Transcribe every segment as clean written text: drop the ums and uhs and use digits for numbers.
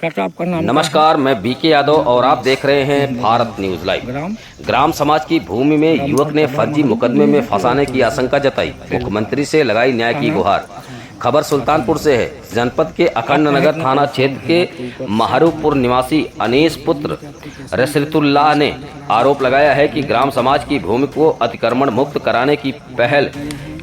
चाचा आपका नाम नमस्कार, मैं बीके यादव और आप देख रहे हैं भारत न्यूज लाइव। ग्राम समाज की भूमि में युवक ने फर्जी मुकदमे में फंसाने की आशंका जताई, मुख्यमंत्री से लगाई न्याय की गुहार। खबर सुल्तानपुर से है। जनपद के अखंड नगर थाना क्षेत्र के महारूपुर निवासी अनीस पुत्र रसरतुल्लाह ने आरोप लगाया है कि ग्राम समाज की भूमि को अतिक्रमण मुक्त कराने की पहल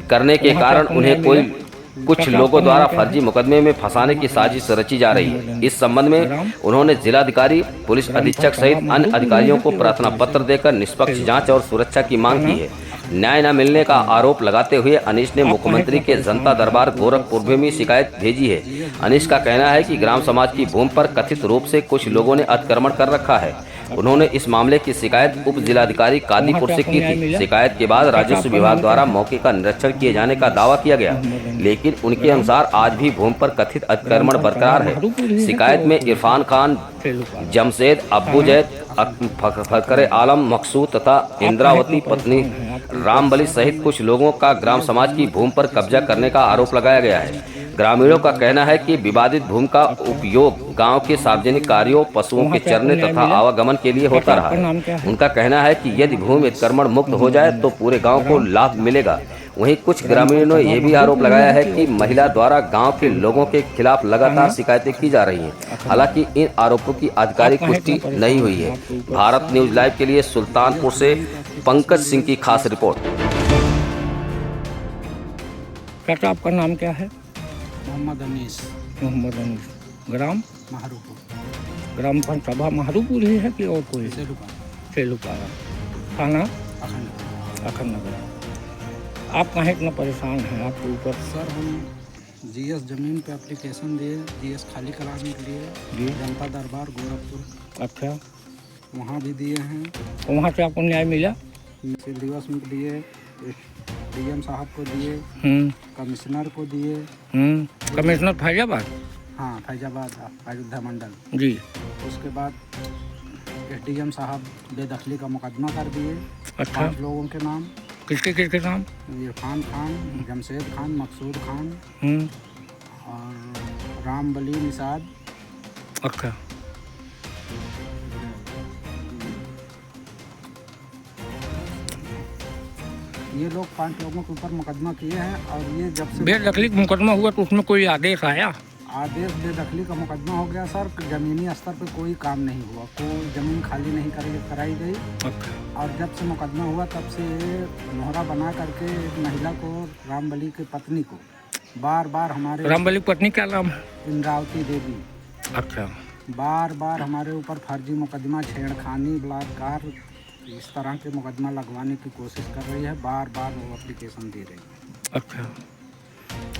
करने के कारण उन्हें कुछ लोगों द्वारा फर्जी मुकदमे में फंसाने की साजिश रची जा रही है। इस संबंध में उन्होंने जिलाधिकारी, पुलिस अधीक्षक सहित अन्य अधिकारियों को प्रार्थना पत्र देकर निष्पक्ष जांच और सुरक्षा की मांग की है। न्याय न मिलने का आरोप लगाते हुए अनीश ने मुख्यमंत्री के जनता दरबार गोरखपुर में भी शिकायत भेजी है। अनीश का कहना है कि ग्राम समाज की भूमि पर कथित रूप से कुछ लोगों ने अतिक्रमण कर रखा है। उन्होंने इस मामले की शिकायत उप जिलाधिकारी कादीपुर से की थी। शिकायत के बाद राजस्व विभाग द्वारा मौके का निरीक्षण किए जाने का दावा किया गया, लेकिन उनके अनुसार आज भी भूमि पर कथित अतिक्रमण बरकरार है। शिकायत में इरफान खान, जमशेद, अब्बू जैद, फखरे आलम, मकसूद तथा इंद्रावती पत्नी रामबली सहित कुछ लोगों का ग्राम समाज की भूमि पर कब्जा करने का आरोप लगाया गया है। ग्रामीणों का कहना है कि विवादित भूमि का उपयोग गांव के सार्वजनिक कार्यों, पशुओं के चरने तथा आवागमन के लिए होता रहा है। उनका कहना है कि यदि भूमि अतिक्रमण मुक्त हो जाए तो पूरे गांव को लाभ मिलेगा। वहीं कुछ ग्रामीणों ने यह भी आरोप लगाया है कि महिला द्वारा गांव के लोगों के खिलाफ लगातार शिकायतें की जा रही हैं। हालांकि इन आरोपों की आधिकारिक पुष्टि नहीं हुई है। भारत न्यूज लाइव के लिए सुल्तानपुर से पंकज सिंह की खास रिपोर्ट। चाचा आपका नाम क्या है? मोहम्मद अनीस। मोहम्मद अनीस। ग्राम महारूपुर। ग्राम सभा महारूपुर ही है कि और कोई? सेलूपारा। थाना अखंड नगर। आप कहाँ इतना परेशान हैं? आपके ऊपर सर हम जीएस ज़मीन पे एप्लीकेशन दिए, जीएस खाली कराने के लिए जनता दरबार गोरखपुर। अच्छा, वहाँ भी दिए हैं। तो वहाँ से आपको न्याय मिला? दिवस में दिए, डीएम साहब को दिए, कमिश्नर को दिए। कमिश्नर फैजाबाद? हाँ, फैजाबाद अयोध्या मंडल जी। उसके बाद एसडीएम साहब बेदखली का मुकदमा कर दिए। अच्छा, 5 लोगों के नाम। किसके नाम? इरफान खान, जमशेद खान, मकसूद खान और रामबली निषाद। अच्छा, ये लोग 5 लोगों के ऊपर मुकदमा किए हैं। और ये जब से बेदखली का मुकदमा हुआ तो उसमें कोई आदेश आया? आदेश बेदखली का मुकदमा हो गया सर, ज़मीनी स्तर पे कोई काम नहीं हुआ, कोई ज़मीन खाली नहीं कराई गई। और जब से मुकदमा हुआ तब से मोहरा बना करके एक महिला को, रामबली की पत्नी को बार बार हमारे, रामबली पत्नी क्या नाम है? इंद्रावती देवी। अच्छा, बार बार हमारे ऊपर फर्जी मुकदमा, छेड़खानी, बलात्कार, इस तरह के मुकदमा लगवाने की कोशिश कर रही है। बार बार वो एप्लीकेशन दे रही है। अच्छा,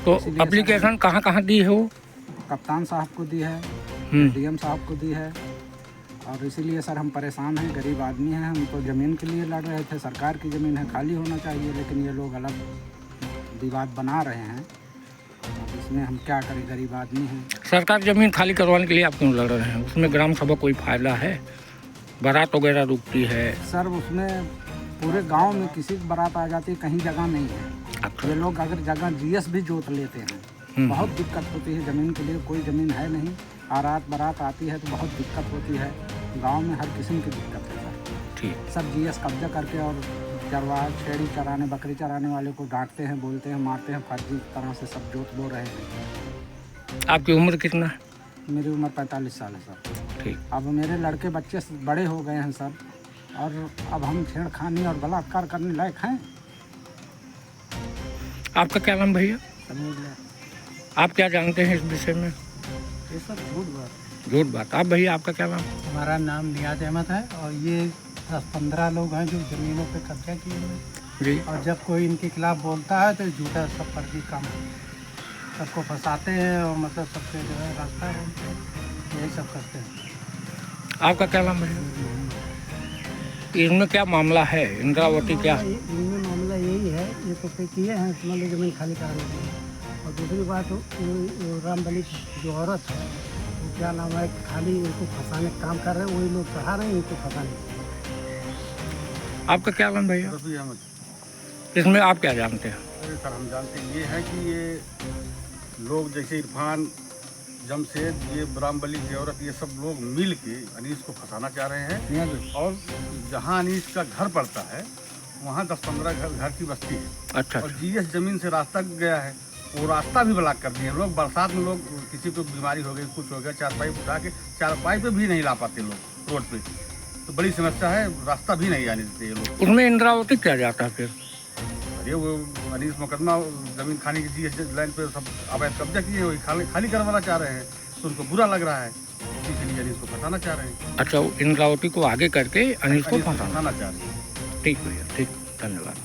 तो एप्लीकेशन कहाँ कहाँ दी है वो? कप्तान साहब को दी है, डीएम साहब को दी है। और इसीलिए सर हम परेशान हैं, गरीब आदमी हैं। हम तो ज़मीन के लिए लड़ रहे थे, सरकार की ज़मीन है, खाली होना चाहिए, लेकिन ये लोग अलग विवाद बना रहे हैं। अब इसमें हम क्या करें, गरीब आदमी हैं। सरकार ज़मीन खाली करवाने के लिए आप क्यों लड़ रहे हैं? उसमें ग्राम सभा कोई फायदा है? बारात वगैरह रुकती है सर, उसमें पूरे गांव में किसी की बारात आ जाती है, कहीं जगह नहीं है। अच्छा। ये लोग अगर जगह जीएस भी जोत लेते हैं, बहुत दिक्कत होती है। ज़मीन के लिए कोई ज़मीन है नहीं, रात बारात आती है तो बहुत दिक्कत होती है। गांव में हर किस्म की दिक्कत है सर। ठीक। सब जीएस कब्जा करके और चरवाहा, छेड़ी चराने, बकरी चराने वाले को डांटते हैं, बोलते हैं, मारते हैं, फर्जी तरह से सब जोत बो रहे हैं। आपकी उम्र कितना है? मेरी उम्र 45 साल है सर। ठीक। अब मेरे लड़के बच्चे बड़े हो गए हैं सर, और अब हम छेड़खानी और बलात्कार करने लायक हैं। आपका क्या नाम भैया? समझ लें, आप क्या जानते हैं इस विषय में? ये सब झूठ बात। आप भैया, आपका क्या नाम? हमारा नाम नियाज अहमद है, और ये 10-15 लोग हैं जो ज़मीनों पे कब्जा किए हुए। जी। और जब कोई इनके खिलाफ बोलता है तो झूठा सब फर्जी काम, सबको फंसाते हैं और मतलब सबसे जो है रास्ता बोलते हैं, यही सब करते हैं। आपका क्या नाम भैया? इनमें क्या मामला है? इंद्रावती क्या? इनमें मामला यही है, ये तो पे किए हैं मतलब ज़मीन खाली कराने के लिए। और दूसरी बात, रामबली जो औरत है, वो क्या नाम है, खाली इनको फंसाने का काम कर रहे हैं, वही लोग चढ़ा रहे हैं इनको फंसाने। आपका क्या नाम भैया? रफ़ी अहमद। इसमें आप क्या जानते हैं? अरे सर, हम जानते हैं ये है कि ये लोग जैसे इरफान जमशेद, ये ब्राह्मबली की औरत, ये सब लोग मिल के अनीस को फंसाना चाह रहे हैं। और जहाँ अनीस का घर पड़ता है वहाँ 10-15 घर की बस्ती है। अच्छा। और जीएस जमीन से रास्ता गया है, वो रास्ता भी ब्लॉक कर दिए लोग। बरसात में लोग, किसी को बीमारी हो गई, कुछ हो गया, चारपाई उठा के चारपाई पे भी नहीं ला पाते लोग रोड पे, तो बड़ी समस्या है। रास्ता भी नहीं आने देते ये लोग। उसमें इंद्रावती क्या जाता है फिर? अरे वो अनीस मुकदमा जमीन खाने की जीएस लाइन पे सब अवैध कब्जा किए हुए खाली करवाना चाह रहे हैं, तो उनको बुरा लग रहा है, इसीलिए अनीस को फंसाना चाह रहे हैं। अच्छा, इंद्रावती को आगे करके अनिल को फंसाना चाह रहे हैं। ठीक भैया, ठीक, धन्यवाद।